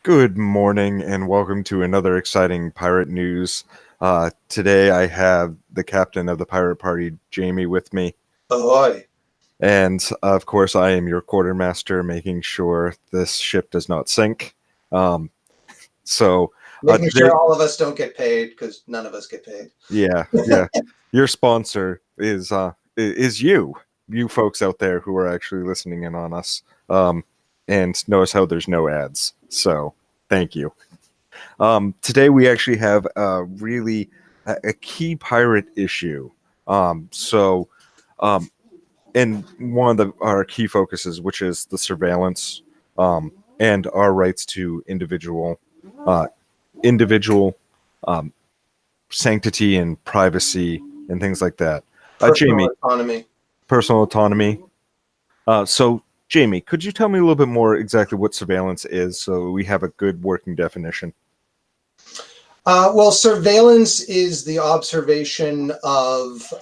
Good morning and welcome to another exciting pirate news. Today I have the captain of the pirate party, Jamie, with me. Ahoy. And of course, I am your quartermaster, making sure this ship does not sink. Um, so Making today, sure all of us don't get paid because none of us get paid. yeah, your sponsor is you folks out there who are actually listening in on us. And notice how there's no ads. So thank you. Today we actually have a key pirate issue. So, um, and one of our key focuses, which is the surveillance, and our rights to individual um, sanctity and privacy and things like that. Personal Jamie, autonomy. personal autonomy. So, Jamie, could you tell me a little bit more exactly what surveillance is, so we have a good working definition? Well, surveillance is the observation of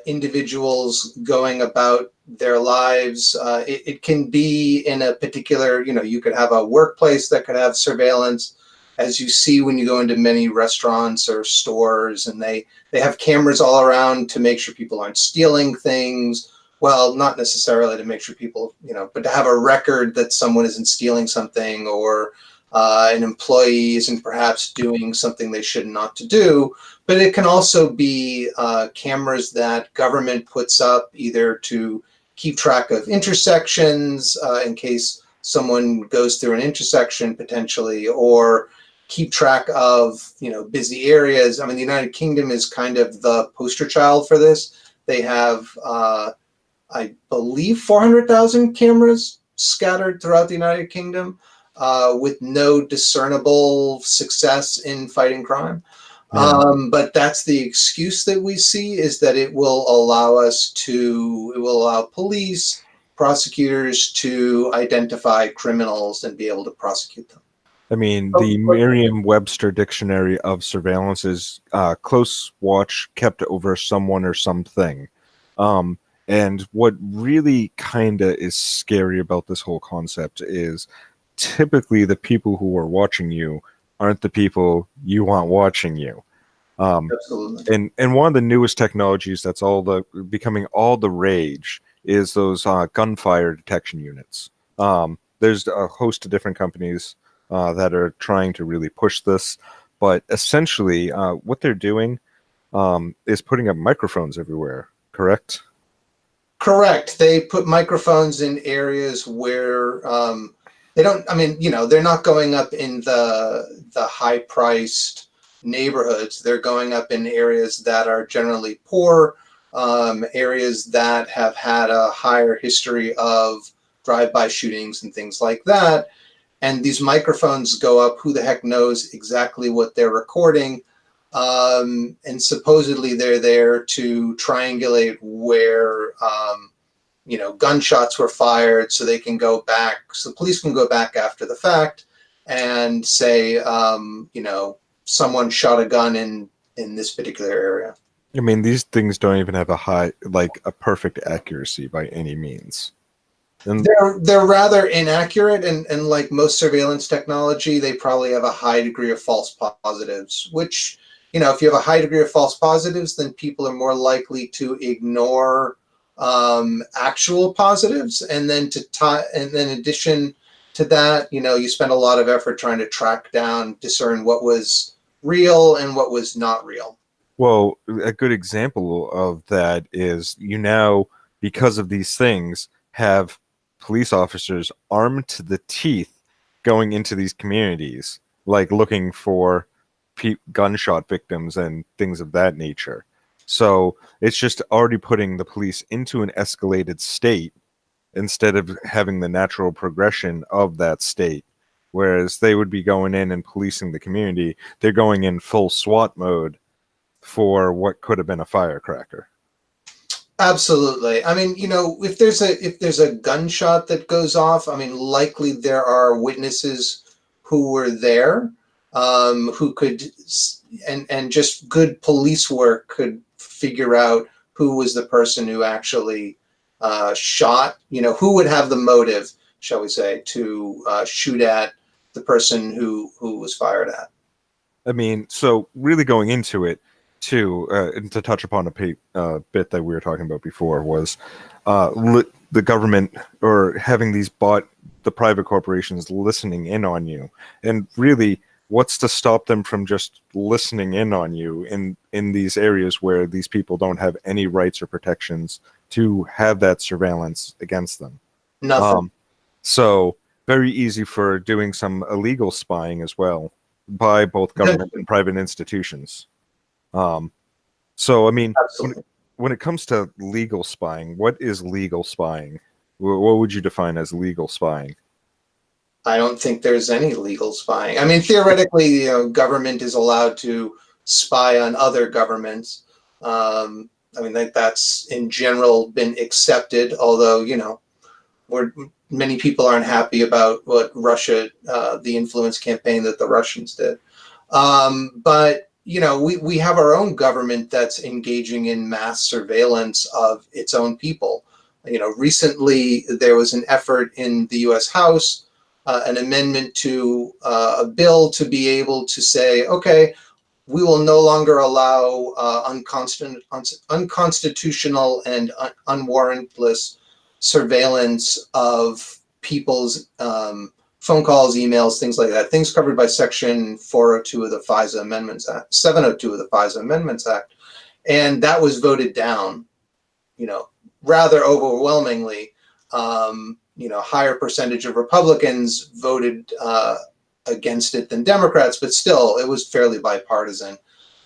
individuals going about their lives. It can be in a particular, you could have a workplace that could have surveillance, as you see when you go into many restaurants or stores, and they have cameras all around to make sure people aren't stealing things. Well, not necessarily to make sure people, but to have a record that someone isn't stealing something, or an employee isn't perhaps doing something they should not to do. But it can also be cameras that government puts up either to keep track of intersections in case someone goes through an intersection potentially, or keep track of busy areas. I mean, the United Kingdom is kind of the poster child for this. They have, I believe, 400,000 cameras scattered throughout the United Kingdom. With no discernible success in fighting crime. Yeah. But that's the excuse that we see, is that it will allow police, prosecutors to identify criminals and be able to prosecute them. I mean, the Merriam-Webster dictionary of surveillance is close watch kept over someone or something. And what really kind of is scary about this whole concept is typically the people who are watching you aren't the people you want watching you. Absolutely. And one of the newest technologies that's becoming all the rage is those gunfire detection units. There's a host of different companies that are trying to really push this, but essentially what they're doing is putting up microphones everywhere, correct? Correct. They put microphones in areas where they don't, I mean, they're not going up in the high-priced neighborhoods. They're going up in areas that are generally poor, areas that have had a higher history of drive-by shootings and things like that. And these microphones go up, who the heck knows exactly what they're recording. And supposedly they're there to triangulate where, gunshots were fired, so they can go back, so the police can go back after the fact and say, someone shot a gun in this particular area. I mean, these things don't even have a perfect accuracy by any means. And they're rather inaccurate, and like most surveillance technology, they probably have a high degree of false positives, which, if you have a high degree of false positives, then people are more likely to ignore actual positives. And then in addition to that, you spend a lot of effort trying to track down, discern what was real and what was not real. Well, a good example of that is because of these things, have police officers armed to the teeth going into these communities, like looking for gunshot victims and things of that nature. So it's just already putting the police into an escalated state instead of having the natural progression of that state. Whereas they would be going in and policing the community, they're going in full SWAT mode for what could have been a firecracker. Absolutely. I mean, if there's a gunshot that goes off, I mean, likely there are witnesses who were there, who could, and just good police work could figure out who was the person who actually shot. Who would have the motive, shall we say, to shoot at the person who was fired at. I mean, so really going into it too, and to touch upon a bit that we were talking about before was the government or having the private corporations listening in on you, and really, what's to stop them from just listening in on you in these areas where these people don't have any rights or protections to have that surveillance against them? Nothing. Um, so very easy for doing some illegal spying as well by both government and private institutions. Um, so I mean, Absolutely. when it comes to legal spying, what is legal spying? What would you define as legal spying? I don't think there's any legal spying. I mean, theoretically, government is allowed to spy on other governments. I mean, that's in general been accepted, although, where many people aren't happy about what Russia, the influence campaign that the Russians did. But we have our own government that's engaging in mass surveillance of its own people. Recently there was an effort in the U.S. House, an amendment to a bill to be able to say, okay, we will no longer allow unconstitutional and unwarrantless surveillance of people's phone calls, emails, things like that. Things covered by Section 402 of the FISA Amendments Act, 702 of the FISA Amendments Act, and that was voted down. Rather overwhelmingly. Higher percentage of Republicans voted against it than Democrats, but still, it was fairly bipartisan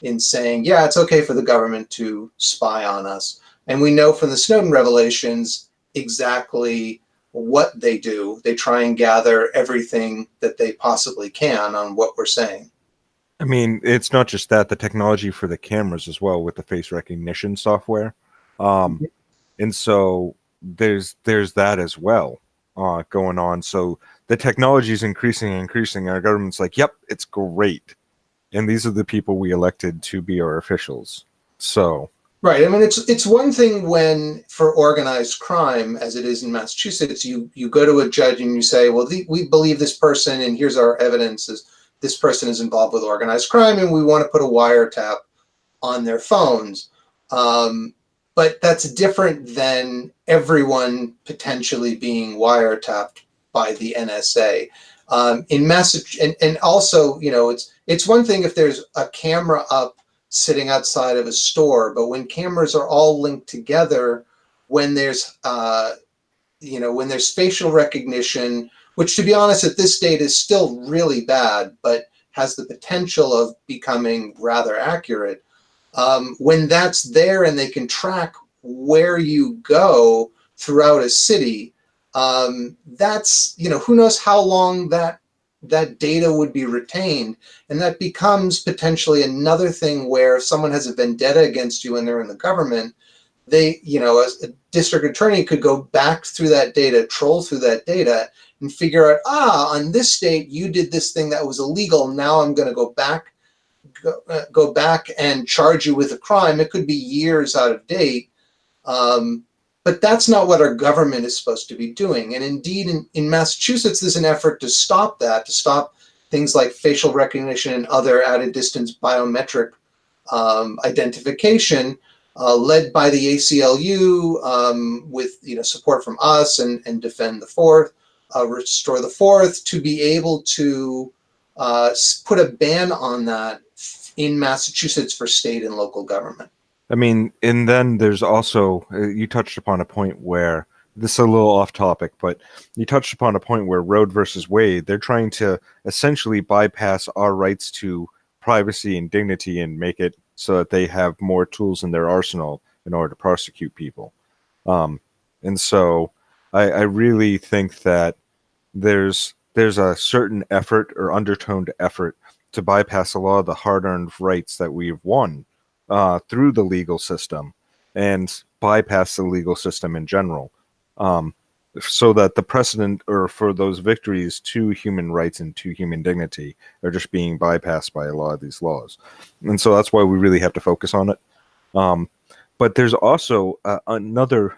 in saying, yeah, it's okay for the government to spy on us. And we know from the Snowden revelations exactly what they do. They try and gather everything that they possibly can on what we're saying. I mean, it's not just that, the technology for the cameras as well with the face recognition software. Um, and so there's that as well going on. So the technology is increasing and increasing. Our government's like, yep, it's great. And these are the people we elected to be our officials. So Right. I mean, it's one thing when for organized crime, as it is in Massachusetts, you go to a judge and you say, well, we believe this person, and here's our evidence is this person is involved with organized crime, and we want to put a wiretap on their phones. But that's different than everyone potentially being wiretapped by the NSA. In Massachusetts, and also, it's one thing if there's a camera up sitting outside of a store, but when cameras are all linked together, when there's when there's facial recognition, which to be honest at this state is still really bad, but has the potential of becoming rather accurate. When that's there and they can track where you go throughout a city, that's, who knows how long that data would be retained. And that becomes potentially another thing where if someone has a vendetta against you and they're in the government, they, as a district attorney could go back through that data, troll through that data and figure out, on this state, you did this thing that was illegal. Now I'm going to go back and charge you with a crime. It could be years out of date. But that's not what our government is supposed to be doing. And indeed, in Massachusetts, there's an effort to stop that, to stop things like facial recognition and other at a distance biometric identification, led by the ACLU with support from us and Defend the Fourth, Restore the Fourth, to be able to put a ban on that in Massachusetts for state and local government. I mean, and then there's also, you touched upon a point where, this is a little off topic, but you touched upon a point where Roe versus Wade, they're trying to essentially bypass our rights to privacy and dignity and make it so that they have more tools in their arsenal in order to prosecute people. And so I really think that there's a certain effort or undertoned effort to bypass a lot of the hard-earned rights that we've won through the legal system and bypass the legal system in general, so that the precedent or for those victories to human rights and to human dignity are just being bypassed by a lot of these laws. And so that's why we really have to focus on it. But there's also another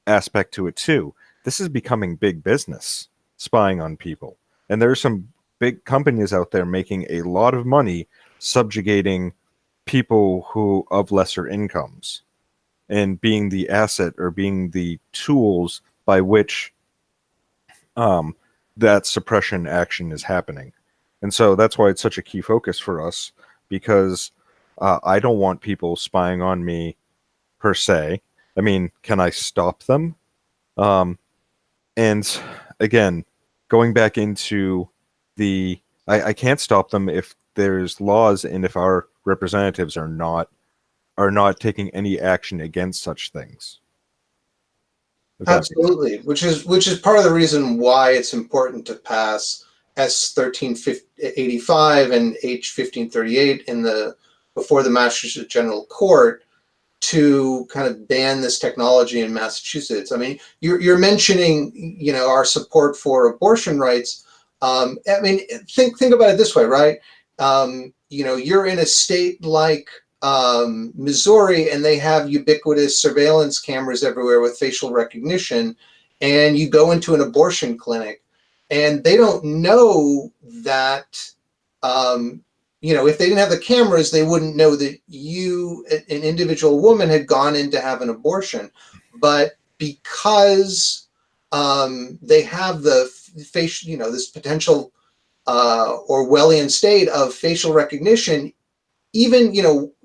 aspect to it too. This is becoming big business, spying on people. And there are some big companies out there making a lot of money subjugating people who of lesser incomes and being the asset or being the tools by which that suppression action is happening. And so that's why it's such a key focus for us, because I don't want people spying on me per se. I mean, can I stop them? And again, going back into I can't stop them if there's laws and if our representatives are not taking any action against such things. Absolutely, which is part of the reason why it's important to pass S.1385 and H.1538 before the Massachusetts General Court to kind of ban this technology in Massachusetts. I mean, you're mentioning, our support for abortion rights. I mean, think about it this way, right? You're in a state like Missouri, and they have ubiquitous surveillance cameras everywhere with facial recognition, and you go into an abortion clinic, and they don't know that. If they didn't have the cameras, they wouldn't know that you, an individual woman, had gone in to have an abortion. But because they have the facial, this potential Orwellian state of facial recognition, even,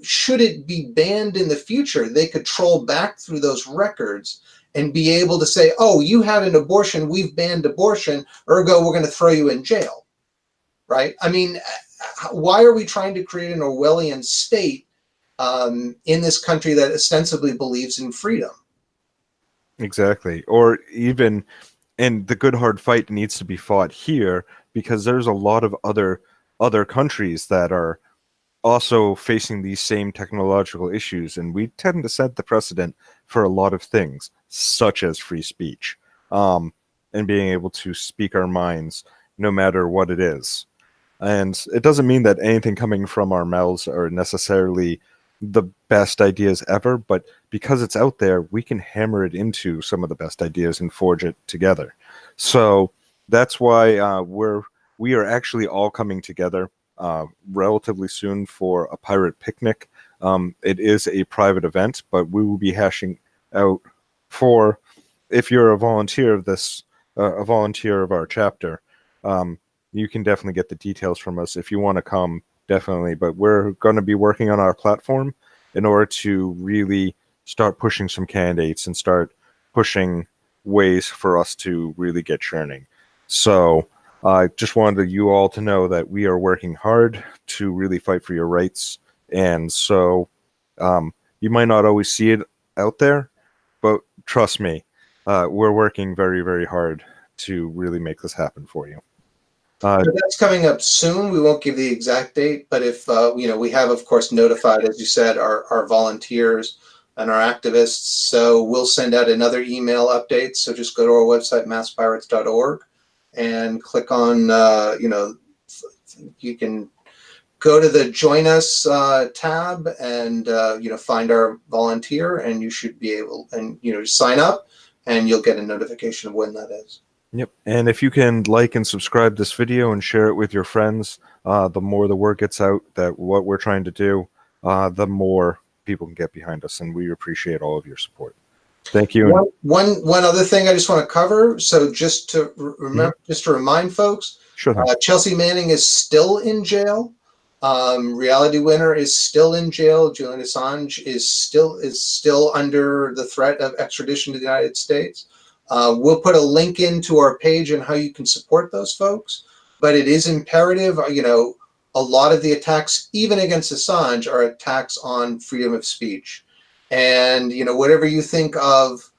should it be banned in the future, they could troll back through those records and be able to say, oh, you had an abortion, we've banned abortion, ergo, we're going to throw you in jail. Right? I mean, why are we trying to create an Orwellian state in this country that ostensibly believes in freedom? Exactly. Or even, and the good hard fight needs to be fought here, because there's a lot of other countries that are also facing these same technological issues, and we tend to set the precedent for a lot of things, such as free speech, and being able to speak our minds no matter what it is. And it doesn't mean that anything coming from our mouths are necessarily the best ideas ever, but because it's out there, we can hammer it into some of the best ideas and forge it together. So that's why we are actually all coming together relatively soon for a pirate picnic. It is a private event, but we will be hashing out for, if you're a volunteer of this, a volunteer of our chapter, you can definitely get the details from us if you want to come, definitely. But we're going to be working on our platform in order to really start pushing some candidates and start pushing ways for us to really get churning. So I just wanted you all to know that we are working hard to really fight for your rights. And so you might not always see it out there, but trust me, we're working very, very hard to really make this happen for you. So that's coming up soon. We won't give the exact date, but if we have, of course, notified, as you said, our volunteers and our activists. So we'll send out another email update. So just go to our website, masspirates.org, and click on, you can go to the Join Us tab and find our volunteer, and you should be able, and sign up, and you'll get a notification of when that is. Yep. And if you can like and subscribe this video and share it with your friends, the more the word gets out that what we're trying to do, the more people can get behind us. And we appreciate all of your support. Thank you. One other thing I just want to cover. So just to remember, just to remind folks, sure. Chelsea Manning is still in jail. Reality Winner is still in jail. Julian Assange is still under the threat of extradition to the United States. We'll put a link into our page on how you can support those folks, but it is imperative. A lot of the attacks, even against Assange, are attacks on freedom of speech. And whatever you think of,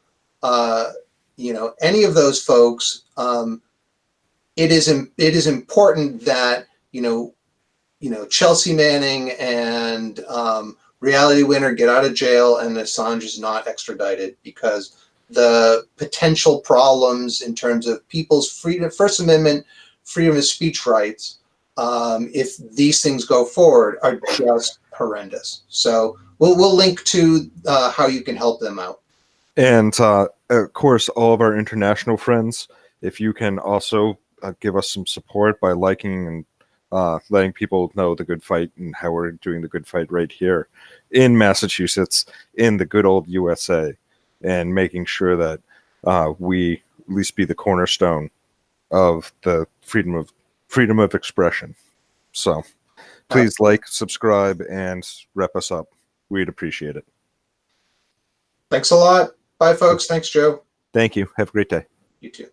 any of those folks, it is important that Chelsea Manning and Reality Winner get out of jail, and Assange is not extradited, because the potential problems in terms of people's freedom, First Amendment freedom of speech rights, if these things go forward, are just horrendous. So we'll link to how you can help them out. And of course, all of our international friends, if you can also give us some support by liking and letting people know the good fight and how we're doing the good fight right here in Massachusetts, in the good old USA, and making sure that we at least be the cornerstone of the freedom of expression. So please like, subscribe, and rep us up. We'd appreciate it. Thanks a lot. Bye, folks. Thanks, Joe. Thank you. Have a great day. You too.